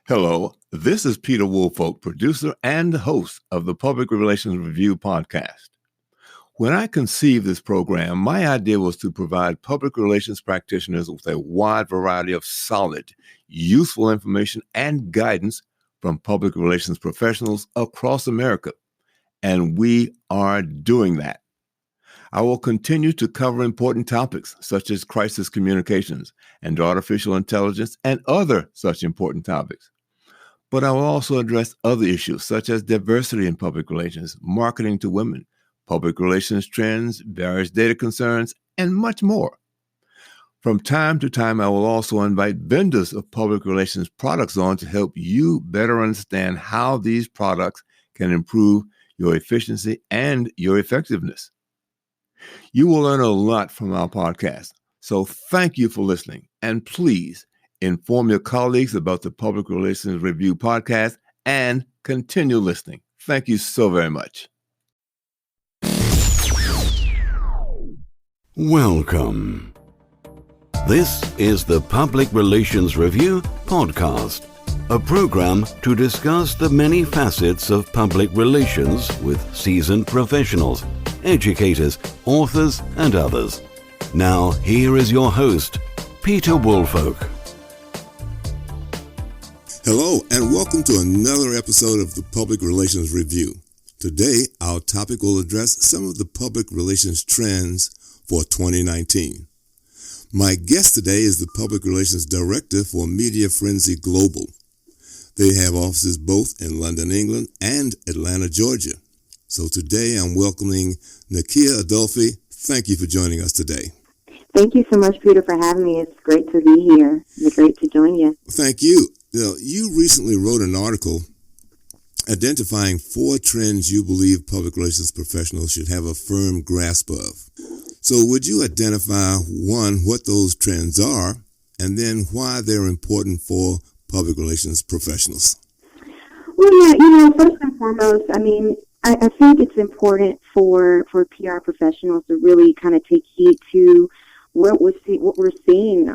Hello, this is Peter Woolfolk, producer and host of the Public Relations Review podcast. When I conceived this program, my idea was to provide public relations practitioners with a wide variety of solid, useful information and guidance from public relations professionals across America. And we are doing that. I will continue to cover important topics such as crisis communications and artificial intelligence and other such important topics. But I will also address other issues such as diversity in public relations, marketing to women, public relations trends, various data concerns, and much more. From time to time, I will also invite vendors of public relations products on to help you better understand how these products can improve your efficiency and your effectiveness. You will learn a lot from our podcast, so thank you for listening, and please inform your colleagues about the Public Relations Review podcast and continue listening. Thank you so very much. Welcome. This is the Public Relations Review podcast, a program to discuss the many facets of public relations with seasoned professionals, educators, authors, and others. Now, here is your host, Peter Woolfolk. Hello, and welcome to another episode of the Public Relations Review. Today, our topic will address some of the public relations trends for 2019. My guest today is the Public Relations Director for Media Frenzy Global. They have offices both in London, England, and Atlanta, Georgia. So today, I'm welcoming Nikkia Adolphe. Thank you for joining us today. Thank you so much, Peter, for having me. It's great to be here. It's great to join you. Thank you. Now, you recently wrote an article identifying 4 trends you believe public relations professionals should have a firm grasp of. So would you identify, one, what those trends are, and then why they're important for public relations professionals? Well, yeah, first and foremost, I think it's important for PR professionals to really kind of take heed to what we're seeing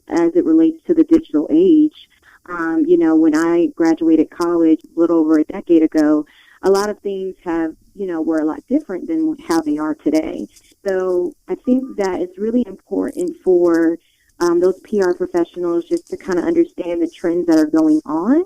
as it relates to the digital age. When I graduated college a little over a decade ago, a lot of things were a lot different than how they are today. So I think that it's really important for those PR professionals just to kind of understand the trends that are going on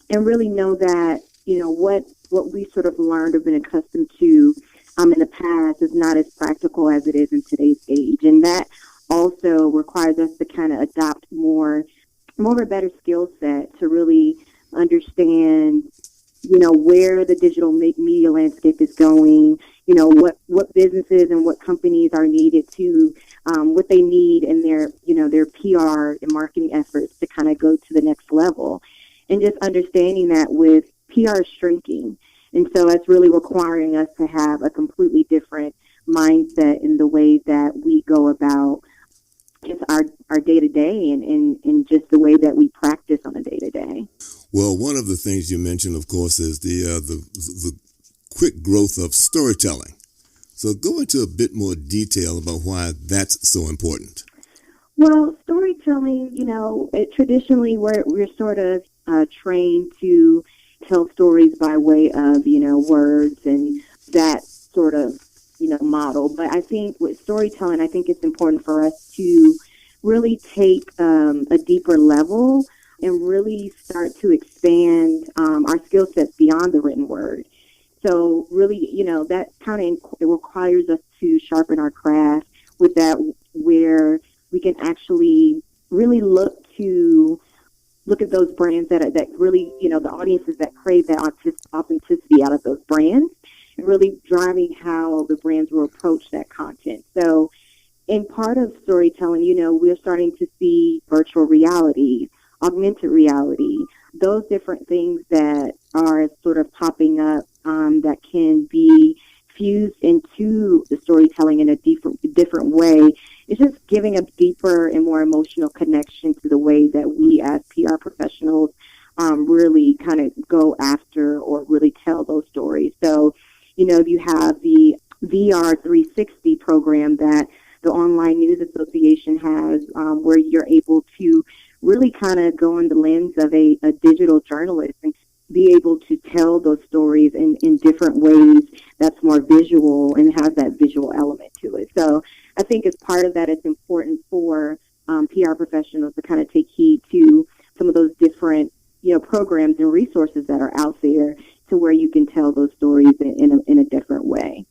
and really know that, what we sort of learned or been accustomed to in the past is not as practical as it is in today's age. And that also requires us to kind of adopt more of a better skill set to really understand, where the digital media landscape is going, what businesses and what companies are needed to, what they need in their PR and marketing efforts to kind of go to the next level. And just understanding that with PR shrinking. And so it's really requiring us to have a completely different mindset in the way that we go about just our day-to-day and just the way that we practice on a day-to-day. Well, one of the things you mentioned, of course, is the quick growth of storytelling. So go into a bit more detail about why that's so important. Well, storytelling, traditionally we're sort of trained to tell stories by way of, words and that sort of, model. But I think with storytelling, I think it's important for us to really take a deeper level and really start to expand our skill sets beyond the written word. So really, that kind of requires us to sharpen our craft with that, where we can actually really look at those brands that really, the audiences that crave that authenticity out of those brands, and really driving how the brands will approach that content. So in part of storytelling, we're starting to see virtual reality, augmented reality, those different things that are sort of popping up that can be fused into the storytelling in a different way. It's just giving a deeper and more emotional connection to the way that we as PR professionals really kind of go after or really tell those stories. So, you have the VR 360 program that the Online News Association has, where you're able to really kind kind of go in the lens of a digital journalist and be able to tell those stories in different ways that's more visual and has that visual element to it. So I think as part of that, it's important for PR professionals to kind of take heed to some of those different, programs and resources that are out there to where you can tell those stories in a different way.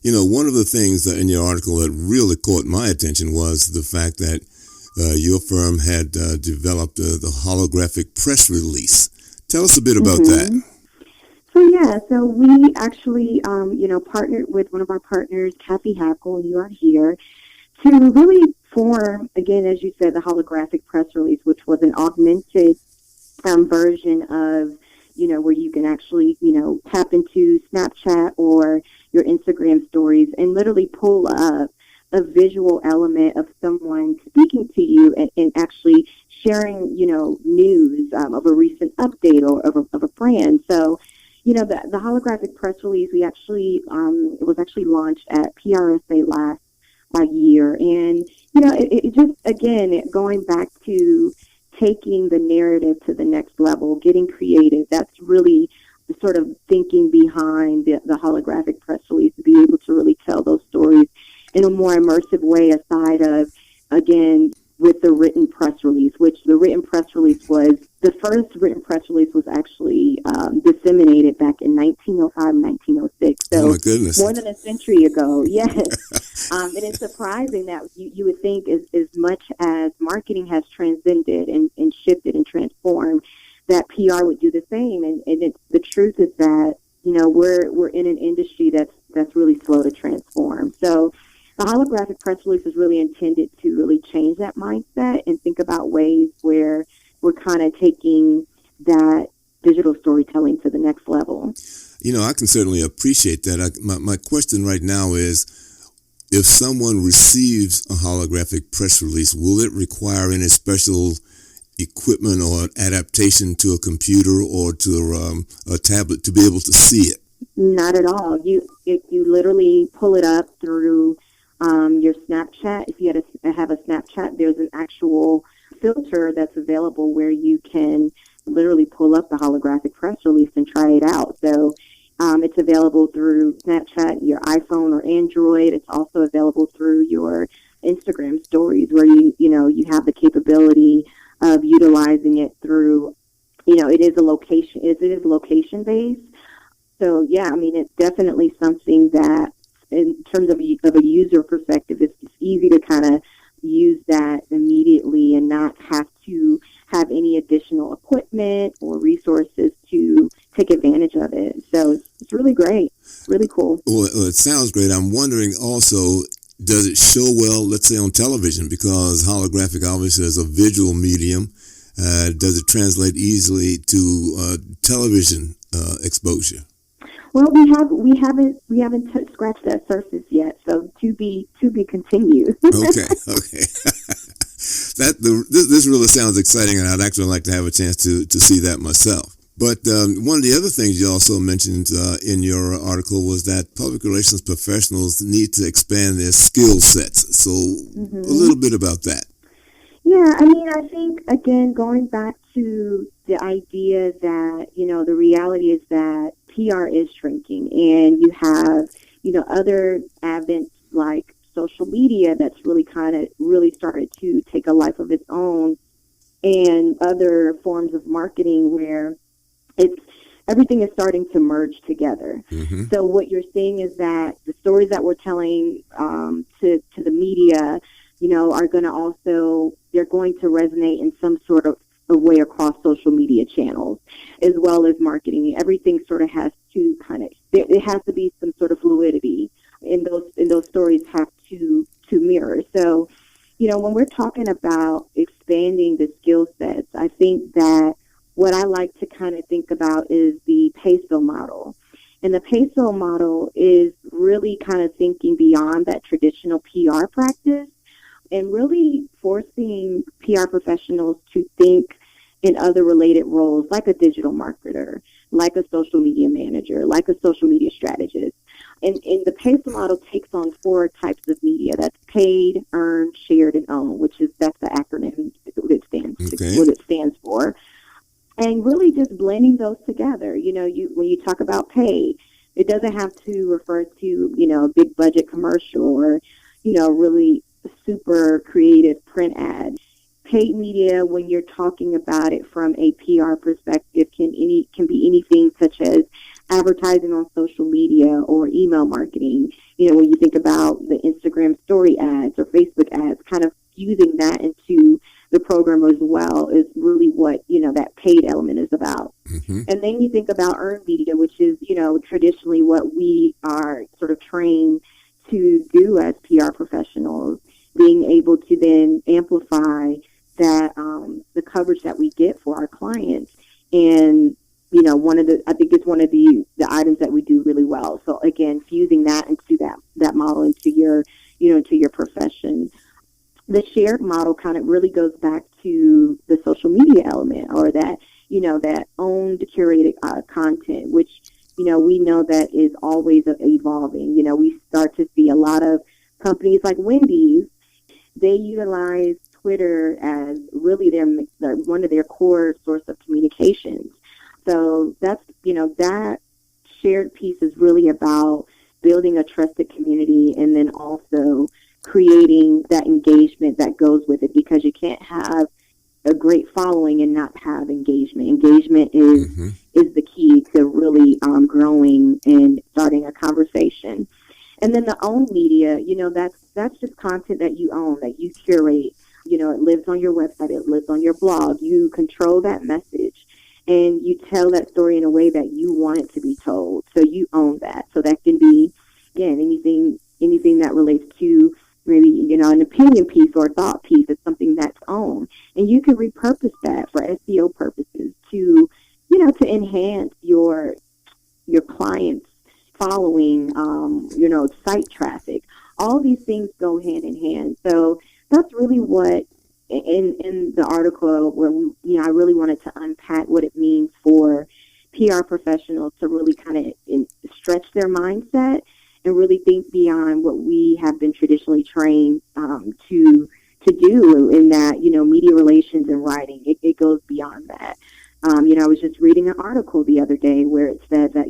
One of the things in your article that really caught my attention was the fact that your firm had developed the holographic press release. Tell us a bit about that. So we actually, partnered with one of our partners, Kathy Hackle, and you are here, to really form, again, as you said, the holographic press release, which was an augmented version of, where you can actually, tap into Snapchat or your Instagram stories and literally pull up a visual element of someone speaking to you and actually sharing, news of a recent update or of a brand. So, the holographic press release, we actually, it was actually launched at PRSA last year. And, it just, again, going back to taking the narrative to the next level, getting creative, that's really the sort of thinking behind the holographic press release, to be able to really tell those stories in a more immersive way, aside of, again, with the written press release, which the first written press release was actually disseminated back in 1905, 1906. So oh my goodness. More than a century ago, yes. And it's surprising that you would think as much as marketing has transcended and shifted and transformed, that PR would do the same. And the truth is that, we're in an industry that's really slow to transform. So the holographic press release is really intended to really change that mindset and think about ways where we're kind of taking that digital storytelling to the next level. I can certainly appreciate that. My question right now is, if someone receives a holographic press release, will it require any special equipment or adaptation to a computer or to a tablet to be able to see it? Not at all. You literally pull it up through your Snapchat. If you have a Snapchat, there's an actual filter that's available where you can literally pull up the holographic press release and try it out. So it's available through Snapchat, your iPhone or Android. It's also available through your Instagram stories, where you have the capability of utilizing it through, it is location based. So yeah, it's definitely something that, in terms of a user perspective, it's easy to kind of use that immediately and not have to have any additional equipment or resources to take advantage of it. So it's really great, really cool. Well, it sounds great. I'm wondering also, does it show well, let's say, on television? Because holographic obviously is a visual medium. Does it translate easily to television exposure? Well, we haven't scratched that surface yet, so to be continued. Okay. This really sounds exciting, and I'd actually like to have a chance to see that myself. But one of the other things you also mentioned in your article was that public relations professionals need to expand their skill sets. So a little bit about that. Yeah, I think, again, going back to the idea that, the reality is that PR is shrinking, and you have, other advents like social media that's really started to take a life of its own, and other forms of marketing where everything is starting to merge together. Mm-hmm. So what you're seeing is that the stories that we're telling to the media, are going to they're going to resonate in some sort of a way across social media channels, as well as marketing. Everything sort of has to it has to be some sort of fluidity, and those stories have to mirror. So, when we're talking about expanding the skill sets, I think that what I like to kind of think about is the PESO model. And the PESO model is really kind of thinking beyond that traditional PR practice and really forcing PR professionals to think in other related roles, like a digital marketer, like a social media manager, like a social media strategist, And the PACE model takes on 4 types of media. That's paid, earned, shared, and owned, that's the acronym what it stands for. And really just blending those together. When you talk about paid, it doesn't have to refer to, a big budget commercial or, really super creative print ad. Paid media, when you're talking about it from a PR perspective, can be anything such as advertising on social media or email marketing. When you think about the Instagram story ads or Facebook ads, kind of using that into the program as well is really what, that paid element is about. Mm-hmm. And then you think about earned media, which is, traditionally what we are sort of trained to do as PR professionals, being able to then amplify that, the coverage that we get for our clients. And, I think it's one of the items that we do really well. So again, fusing that into that model into your, into your profession. The shared model kind of really goes back to the social media element, or that, that owned curated content, which, we know that is always evolving. We start to see a lot of companies like Wendy's, they utilize Twitter as really their one of their core source of communications. So that's, that shared piece is really about building a trusted community and then also creating that engagement that goes with it, because you can't have a great following and not have engagement. Engagement is Mm-hmm. is the key to really growing and starting a conversation. And then the owned media, that's just content that you own, that you curate. It lives on your website, it lives on your blog. You control that message, and you tell that story in a way that you want it to be told. So you own that. So that can be, again, anything that relates to maybe, an opinion piece or a thought piece is something that's owned. And you can repurpose that for SEO purposes to, to enhance your clients' following, site traffic. All these things go hand in hand. So that's really what, in the article where I really wanted to unpack what it means for PR professionals to really kind of stretch their mindset and really think beyond what we have been traditionally trained to do in that, media relations and writing. It goes beyond that. I was just reading an article the other day where it said that,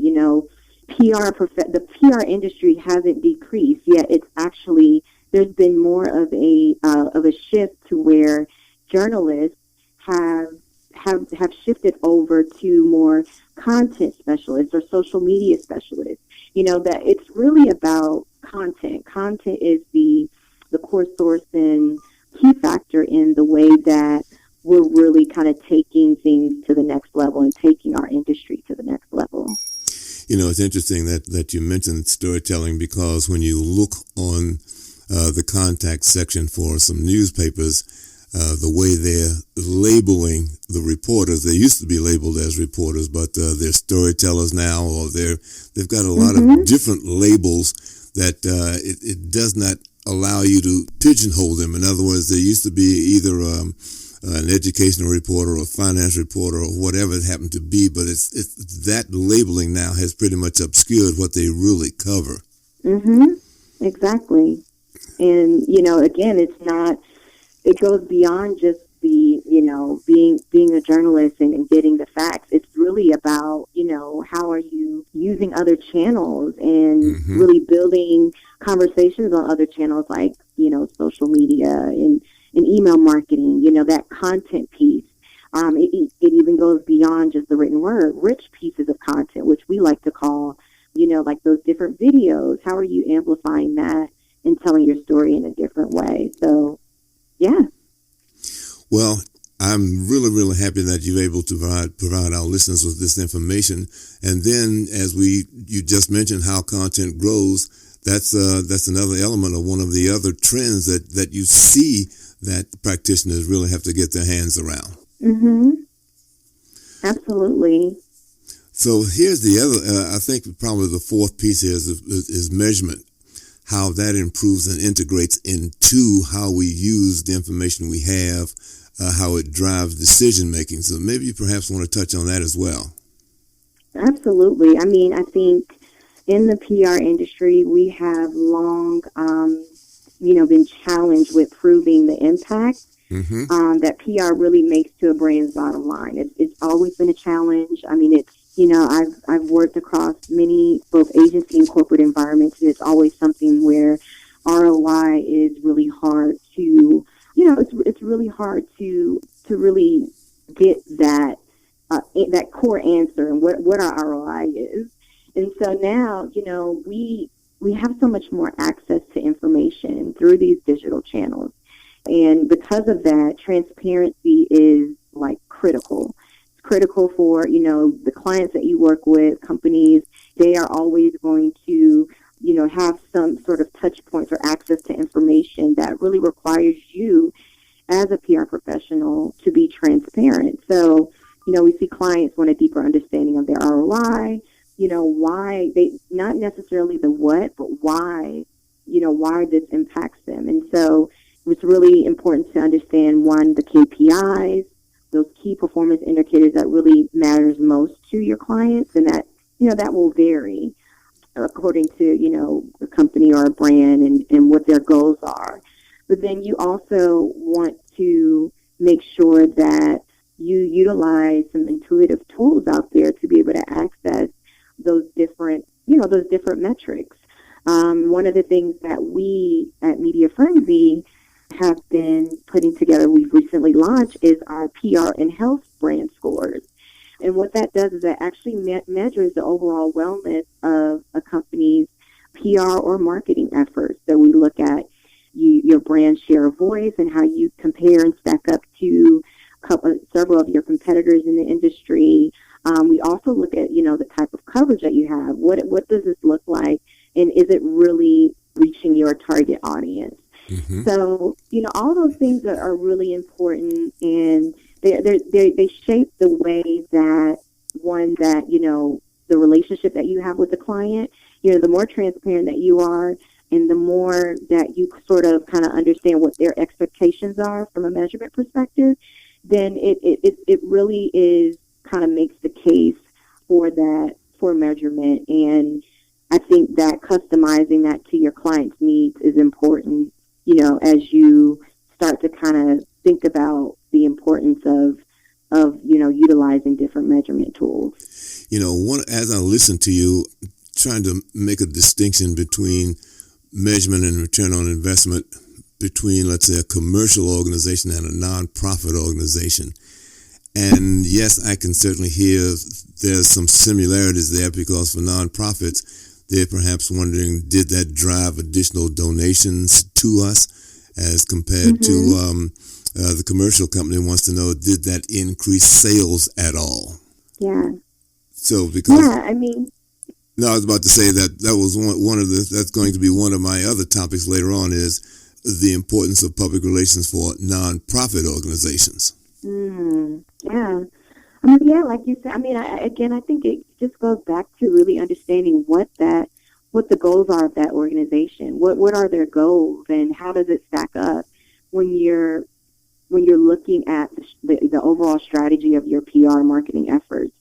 the PR industry hasn't decreased, yet it's actually, there's been more of a shift to where journalists have shifted over to more content specialists or social media specialists. That it's really about content. Content is the core source and key factor in the way that we're really kind of taking things to the next level and taking our industry to the next level. It's interesting that you mentioned storytelling, because when you look on the contact section for some newspapers, the way they're labeling the reporters, they used to be labeled as reporters, but they're storytellers now, or they've got a lot Mm-hmm. of different labels that it does not allow you to pigeonhole them. In other words, there used to be either an educational reporter or a finance reporter or whatever it happened to be, but it's that labeling now has pretty much obscured what they really cover. Mm-hmm. Exactly. And, again, it goes beyond just the, being a journalist and getting the facts. It's really about, how are you using other channels and Mm-hmm. really building conversations on other channels like, social media and email marketing, that content piece. It even goes beyond just the written word, rich pieces of content, which we like to call, like those different videos. How are you amplifying that and telling your story in a different way? So, yeah. Well, I'm really, really happy that you're able to provide our listeners with this information. And then, as you just mentioned how content grows, that's another element of one of the other trends that you see that practitioners really have to get their hands around. Mm-hmm. Absolutely. So here's the other, I think probably the fourth piece here is measurement, how that improves and integrates into how we use the information we have, how it drives decision making. So maybe you perhaps want to touch on that as well. Absolutely. I mean, I think in the PR industry, we have long, been challenged with proving the impact that PR really makes to a brand's bottom line. It's always been a challenge. I mean, I've worked across many both agency and corporate environments, and it's always something where ROI is really hard to, it's really hard to really get that core answer and what our ROI is. And so now, we have so much more access to information through these digital channels. And because of that, transparency is like critical. It's critical for, the clients that you work with, companies. They are always going to, have some sort of touch points or access to information that really requires you as a PR professional to be transparent. So, we see clients want a deeper understanding of their ROI, why they, not necessarily the what, but why, why this impacts them. And so it's really important to understand, one, the KPIs, those key performance indicators that really matters most to your clients, and that, that will vary according to, a company or a brand and what their goals are. But then you also want to make sure that you utilize some intuitive tools out there to be able to access those different metrics. One of the things that we at Media Frenzy have been putting together, we've recently launched, is our PR and health brand scores. And what that does is that actually measures the overall wellness of a company's PR or marketing efforts. So we look at your brand share of voice and how you compare and stack up to several of your competitors in the industry. We also look at, the type of coverage that you have. What does this look like? And is it really reaching your target audience? Mm-hmm. So, all those things are really important, and they shape the way that the relationship that you have with the client, the more transparent that you are, and the more that you sort of kind of understand what their expectations are from a measurement perspective, then it really is kind of makes the case for measurement. And I think that customizing that to your client's needs is important, as you start to kind of think about the importance of utilizing different measurement tools. As I listen to you, trying to make a distinction between measurement and return on investment between, let's say, a commercial organization and a nonprofit organization. And yes, I can certainly hear there's some similarities there, because for nonprofits, they're perhaps wondering, did that drive additional donations to us, as compared to the commercial company wants to know, did that increase sales at all? Yeah. So because... Yeah, I mean... No, I was about to say that was one of that's going to be one of my other topics later on, is the importance of public relations for nonprofit organizations. Yeah. Like you said, I think it just goes back to really understanding what the goals are of that organization. What are their goals, and how does it stack up when you're looking at the overall strategy of your PR marketing efforts,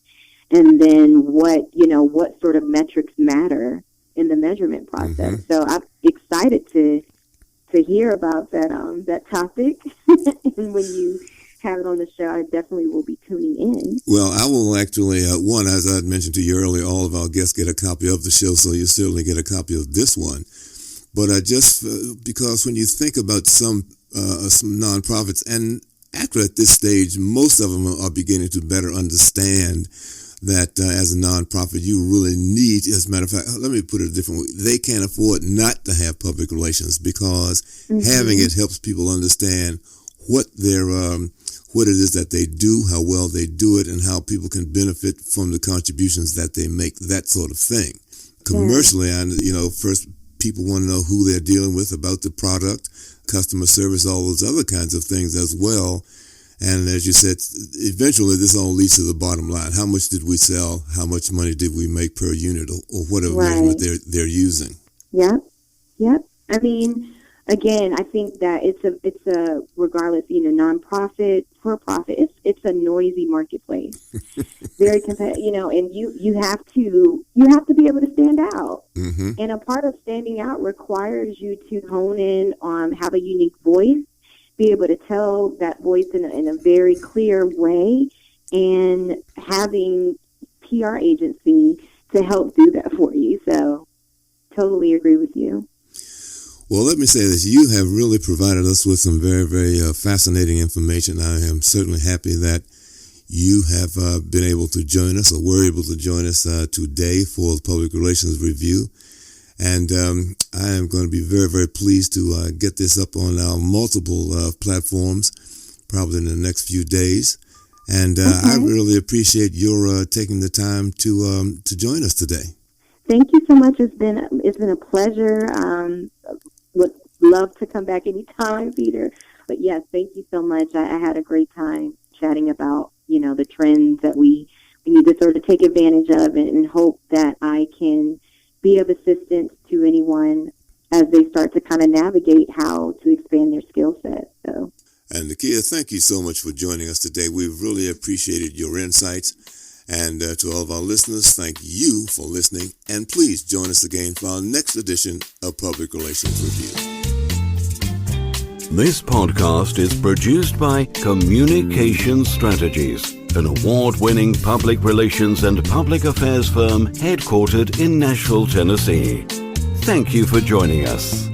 and then what sort of metrics matter in the measurement process. Mm-hmm. So I'm excited to hear about that topic, and when you have it on the show, I definitely will be tuning in. Well, I will actually, one, as I mentioned to you earlier, all of our guests get a copy of the show, so you certainly get a copy of this one. But because when you think about some nonprofits, and actually at this stage, most of them are beginning to better understand that as a nonprofit, you really need, as a matter of fact, let me put it a different way, they can't afford not to have public relations, because having it helps people understand what it is that they do, how well they do it, and how people can benefit from the contributions that they make, that sort of thing. Commercially, first people want to know who they're dealing with, about the product, customer service, all those other kinds of things as well. And as you said, eventually this all leads to the bottom line. How much did we sell? How much money did we make per unit, or whatever measurement they're using? Yep. I mean, again, I think that it's a regardless, nonprofit, for profit, it's a noisy marketplace, very competitive, and you have to be able to stand out. Mm-hmm. And a part of standing out requires you to hone in on, have a unique voice, be able to tell that voice in a very clear way, and having PR agency to help do that for you. So totally agree with you. Well, let me say this. You have really provided us with some very, very fascinating information. I am certainly happy that you have been able to join us, or were able to join us today for the Public Relations Review. And I am going to be very, very pleased to get this up on our multiple platforms, probably in the next few days. And I really appreciate your taking the time to join us today. Thank you so much. It's been a pleasure. Would love to come back anytime, Peter. But yes, thank you so much. I had a great time chatting about, the trends that we need to sort of take advantage of, and hope that I can be of assistance to anyone as they start to kind of navigate how to expand their skill set. So. And Nikkia, thank you so much for joining us today. We've really appreciated your insights. And to all of our listeners, thank you for listening. And please join us again for our next edition of Public Relations Review. This podcast is produced by Communication Strategies, an award-winning public relations and public affairs firm headquartered in Nashville, Tennessee. Thank you for joining us.